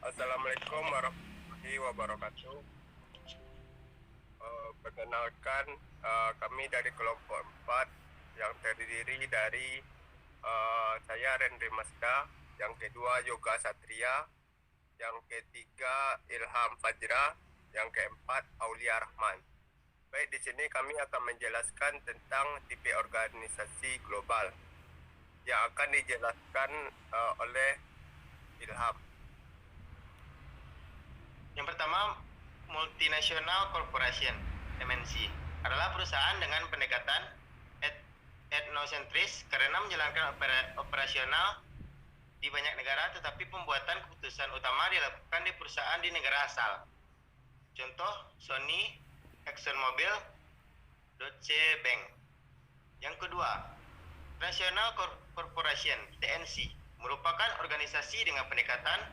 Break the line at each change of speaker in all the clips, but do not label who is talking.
Assalamualaikum warahmatullahi wabarakatuh. Perkenalkan, kami dari kelompok 4 yang terdiri dari saya Rendri Masda, yang kedua Yoga Satria, yang ketiga Ilham Fajra, yang keempat Aulia Rahman. Baik, di sini kami akan menjelaskan tentang tipe organisasi global yang akan dijelaskan oleh Ilham.
Yang pertama, multinational corporation (MNC) adalah perusahaan dengan pendekatan etnosentris karena menjalankan operasional di banyak negara, tetapi pembuatan keputusan utama dilakukan di perusahaan di negara asal. Contoh, Sony, ExxonMobil, Deutsche Bank. Yang kedua, National Corporation (TNC) merupakan organisasi dengan pendekatan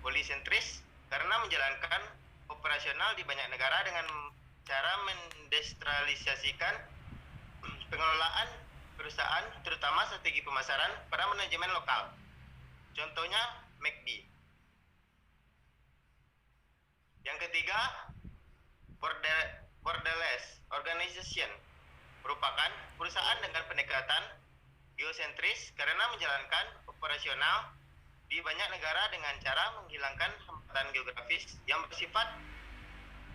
polisentris karena menjalankan operasional di banyak negara dengan cara mendesentralisasikan pengelolaan perusahaan, terutama strategi pemasaran pada manajemen lokal. Contohnya McD. Yang ketiga, Borderless Organization merupakan perusahaan dengan pendekatan geosentris karena menjalankan operasional di banyak negara dengan cara menghilangkan hambatan geografis yang bersifat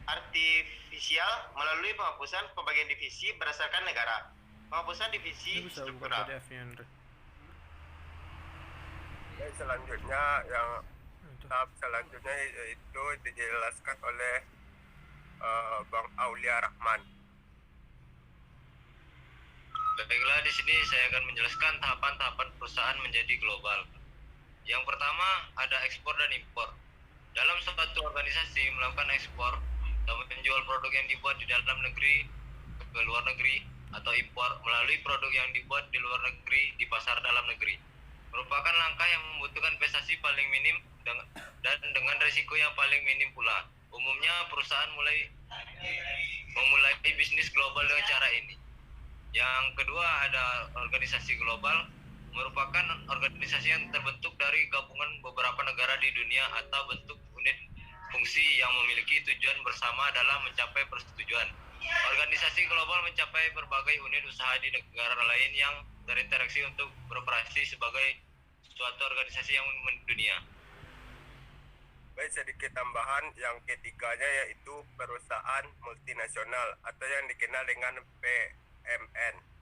artifisial melalui penghapusan pembagian divisi berdasarkan negara. Penghapusan divisi struktural.
Baik, selanjutnya tahap selanjutnya itu dijelaskan oleh Bang Aulia Rahman.
Baiklah, di sini saya akan menjelaskan tahapan-tahapan perusahaan menjadi global. Yang pertama ada ekspor dan impor. Dalam suatu organisasi melakukan ekspor atau menjual produk yang dibuat di dalam negeri ke luar negeri, atau impor melalui produk yang dibuat di luar negeri di pasar dalam negeri, merupakan langkah yang membutuhkan investasi paling minim dan dengan risiko yang paling minim pula. Umumnya perusahaan memulai bisnis global dengan cara ini. Yang kedua ada organisasi global, merupakan organisasi yang terbentuk dari gabungan beberapa negara di dunia atau bentuk unit fungsi yang memiliki tujuan bersama dalam mencapai persetujuan. Organisasi global mencapai berbagai unit usaha di negara lain yang berinteraksi untuk beroperasi sebagai suatu organisasi yang mendunia.
Baik, sedikit tambahan, yang ketiganya yaitu perusahaan multinasional atau yang dikenal dengan PMN.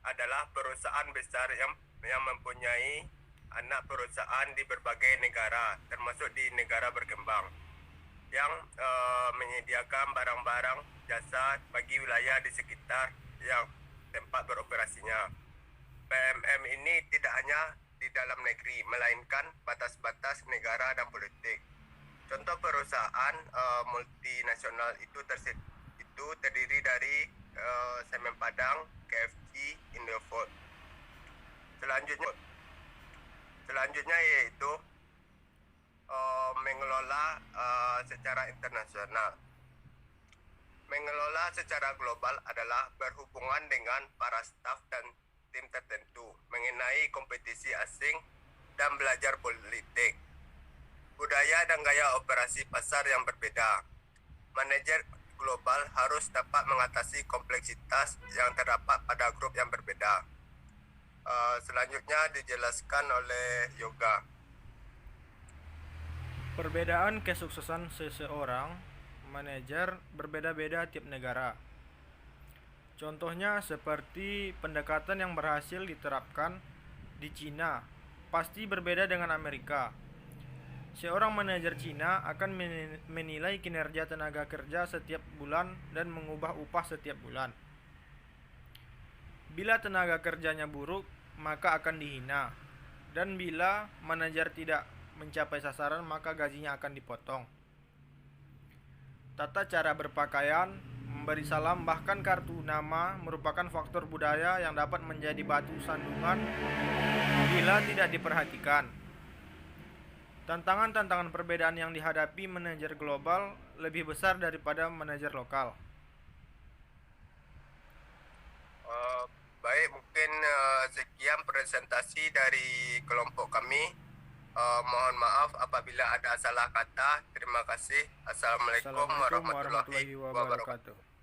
Adalah perusahaan besar yang mempunyai anak perusahaan di berbagai negara, termasuk di negara berkembang, yang menyediakan barang-barang jasa bagi wilayah di sekitar yang tempat beroperasinya. PMM ini tidak hanya di dalam negeri, melainkan batas-batas negara dan politik. Contoh perusahaan multinasional itu terdiri dari Semen Padang, KFC, Indofood. Selanjutnya yaitu mengelola secara internasional. Mengelola secara global adalah berhubungan dengan para staf dan tim tertentu mengenai kompetisi asing dan belajar politik, budaya dan gaya operasi pasar yang berbeda. Manajer global harus dapat mengatasi kompleksitas yang terdapat pada grup yang berbeda. Selanjutnya dijelaskan oleh Yoga.
Perbedaan kesuksesan seseorang manajer berbeda-beda tiap negara. Contohnya seperti pendekatan yang berhasil diterapkan di Cina pasti berbeda dengan Amerika. Seorang manajer Cina akan menilai kinerja tenaga kerja setiap bulan dan mengubah upah setiap bulan. Bila tenaga kerjanya buruk, maka akan dihina. Dan bila manajer tidak mencapai sasaran, maka gajinya akan dipotong. Tata cara berpakaian, memberi salam, bahkan kartu nama merupakan faktor budaya yang dapat menjadi batu sandungan bila tidak diperhatikan. Tantangan-tantangan perbedaan yang dihadapi manajer global lebih besar daripada manajer lokal.
Baik, mungkin sekian presentasi dari kelompok kami. Mohon maaf apabila ada salah kata. Terima kasih. Assalamualaikum
Assalamualaikum
warahmatullahi
warahmatullahi
wabarakatuh.
wabarakatuh.